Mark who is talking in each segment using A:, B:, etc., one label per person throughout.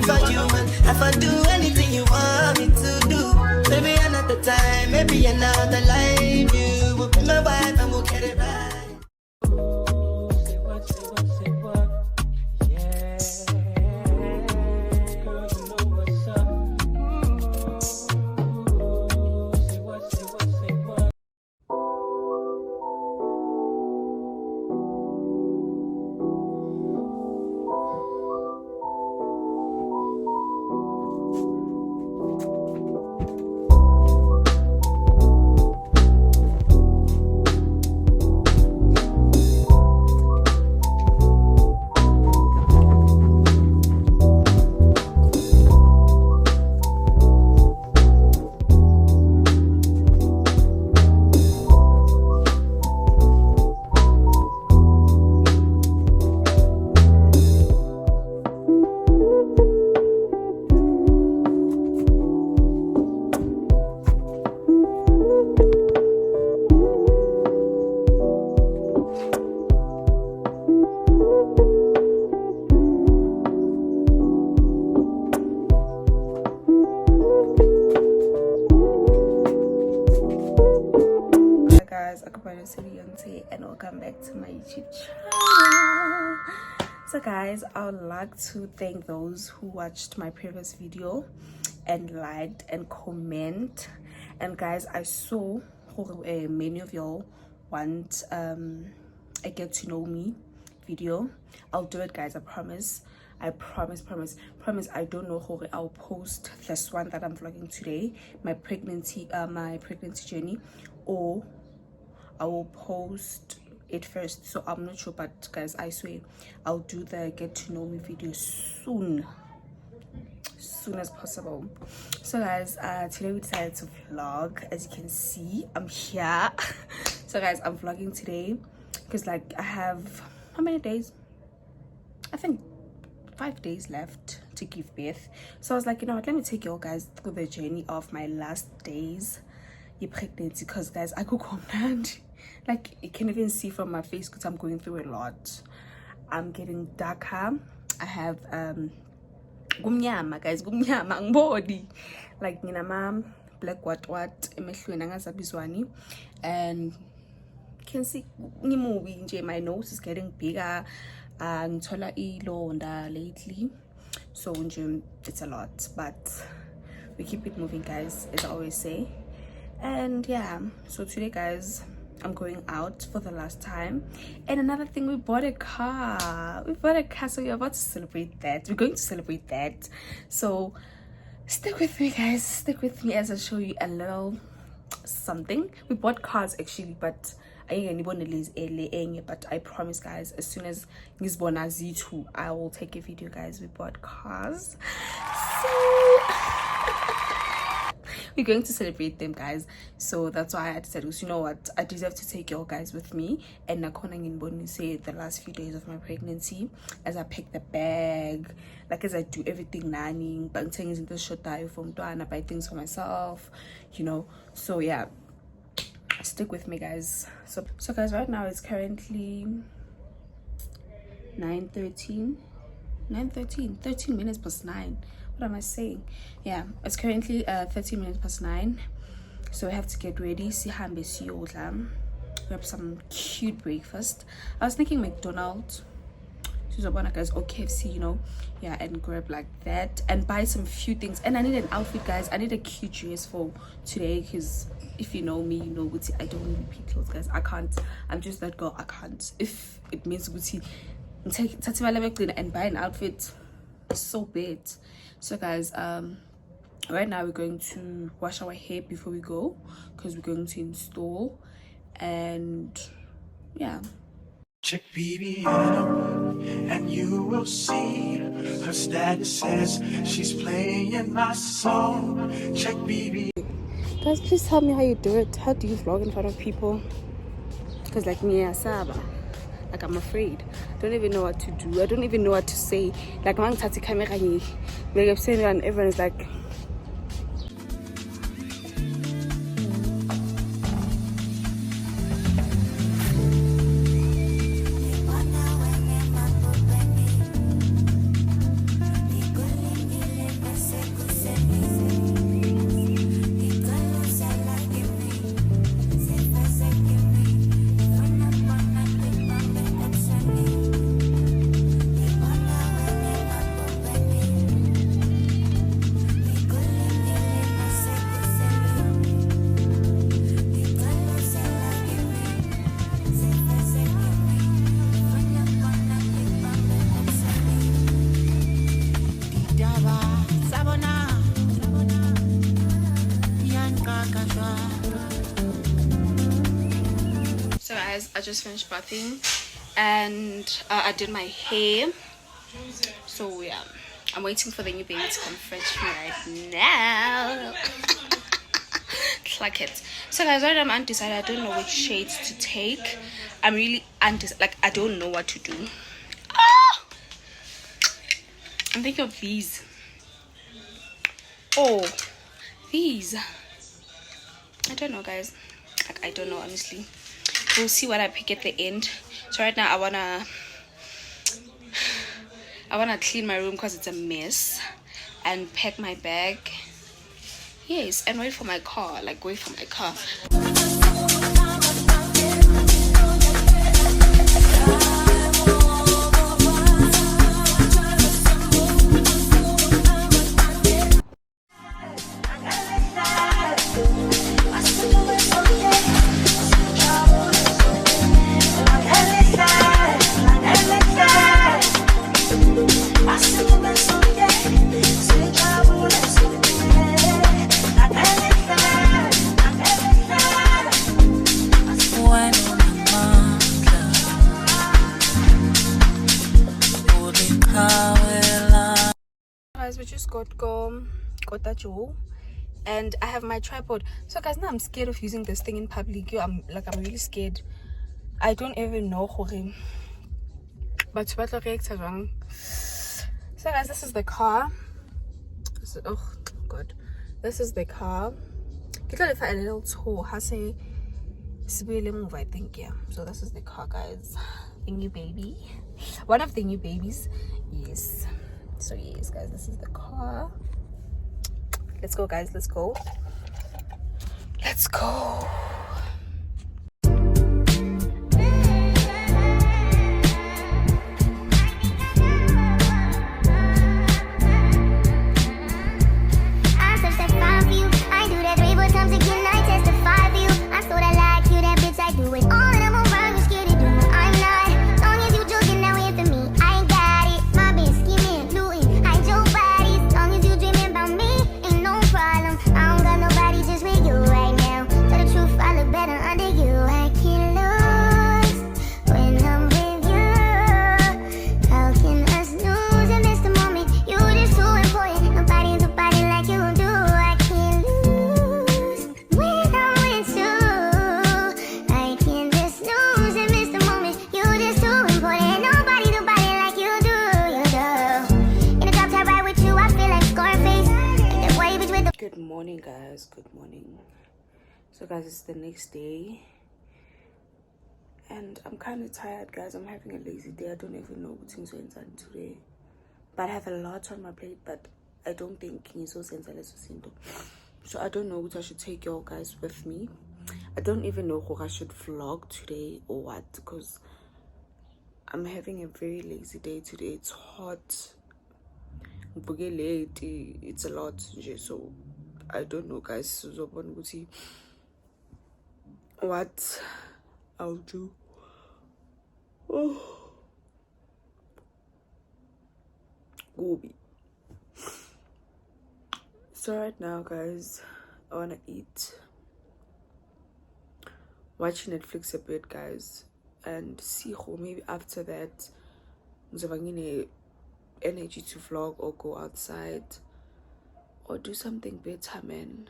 A: for you, and if I do anything you want me to do, maybe another time, maybe another life, you will be my wife and we'll get it right.
B: Sediyonce, and welcome back to my YouTube channel. So guys, I would like to thank those who watched my previous video and liked and comment. And guys, I saw many of y'all want a get to know me video. I'll do it, guys. I promise. I promise. I don't know how I'll post this one that I'm vlogging today, my pregnancy journey, or I will post it first. So I'm not sure, but guys, I swear I'll do the get to know me video soon as possible. So guys, today we decided to vlog. As you can see, I'm here. So guys, I'm vlogging today because like I have how many days? I think 5 days left to give birth. So I was like, you know what, let me take you guys through the journey of my last days in pregnancy, because guys, I could command, like you can even see from my face because I'm going through a lot. I'm getting darker. I have gumnyama, guys, gumnyama ngibodi, like nginama black what emehlweni angazabizwani, and you can see ngimubi nje, my nose is getting bigger. Ngithola ilonda lately, so nje it's a lot, but we keep it moving, guys, as I always say. And yeah, so today guys, I'm going out for the last time. And another thing, we bought a car, so we're about to celebrate that. We're going to celebrate that, so stick with me, guys, stick with me as I show you a little something. We bought cars actually, but but I promise, guys, as soon as ngizibona Z2, I will take a video, guys. We bought cars, so we're going to celebrate them, guys. So that's why I decided, you know what, I deserve to take you guys with me. And nakona nginiboni say the last few days of my pregnancy, as I pack the bag, like as I do everything, nanny, but things in the short from I buy things for myself, you know. So yeah, stick with me, guys. So guys, right now it's currently 13 minutes past 9. What am I saying? Yeah, it's currently 13 minutes past 9, so we have to get ready. Grab some cute breakfast. I was thinking McDonald's, guys, or KFC, you know. Yeah, and grab like that and buy some few things. And I need an outfit, guys. I need a cute dress for today, because if you know me, you know I don't really repeat clothes, guys. I can't. I'm just that girl. I can't. If it means take and buy an outfit, so bad. So guys, right now we're going to wash our hair before we go, because we're going to install. And yeah,
C: check BBM and you will see her status says she's playing my song. Check BB.
B: Guys, please tell me how you do it. How do you vlog in front of people? Because like me, like I'm afraid. I don't even know what to do. I don't even know what to say. Like when I camera, I'm saying, and everyone's like, guys, I just finished bathing and I did my hair. So yeah, I'm waiting for the new baby to come fetch me right now. Like it. So guys, right now I'm undecided. I don't know which shades to take. I'm really undecided. Like, I don't know what to do. I'm thinking of these. Oh, these. I don't know, guys. Like, I don't know, honestly. We'll see what I pick at the end. So right now I wanna clean my room because it's a mess, and pack my bag. Yes, and wait for my car. Like, wait for my car. Guys, we just got that Joe, and I have my tripod. So guys, now I'm scared of using this thing in public. I'm really scared. I don't even know him, but so guys, this is the car. Oh god, this is the car. Get a little tour. I say move, I think. Yeah, so this is the car, guys. The new baby, one of the new babies. Yes. So yes, guys, this is the car. Let's go, guys. Let's go. Good morning, guys. Good morning. So guys, it's the next day and I'm kind of tired, guys. I'm having a lazy day. I don't even know what things went on today, but I have a lot on my plate. But I don't think so I don't know what I should take y'all guys with me. I don't even know who I should vlog today or what, because I'm having a very lazy day today. It's hot, it's a lot, so I don't know, guys. What I'll do. Oh, Gobi. So right now, guys, I wanna eat, watch Netflix a bit, guys, and see how maybe after that ngizobangine energy to vlog or go outside or do something better, man.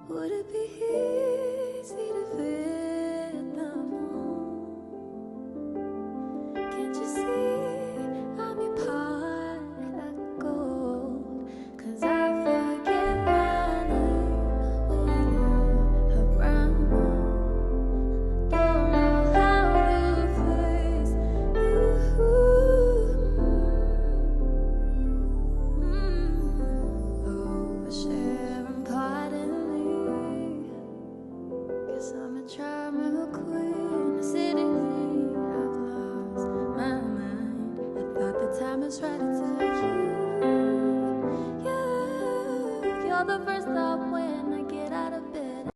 D: Would it be easy to feel the moon? Can't you see I'm your part of gold? 'Cause I forget my name when you're around. Don't know how to face you. Oversharing part of me. Guess I'm a charmer queen. Sitting here, I've lost my mind. I thought the time was right to tell you. You're the first thought when I get out of bed.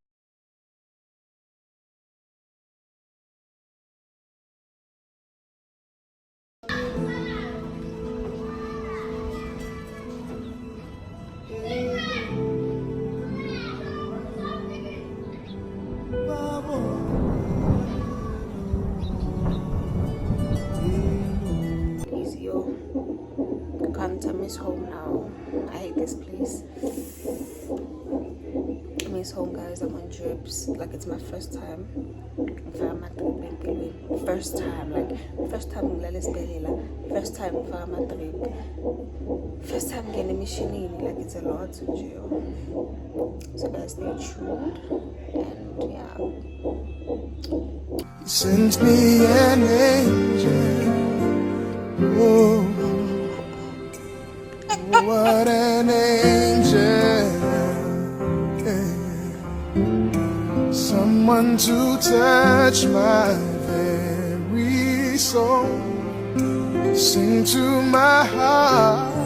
B: Can't I miss home now? I hate this place. I miss home, guys. I'm on drips. Like, it's my first time. First time, like first time first time first time getting machine, like it's a lot to do. So guys, stay tuned, and yeah.
C: He sends me an angel. Oh, what an angel. Yeah. Someone to touch my very soul. Sing to my heart.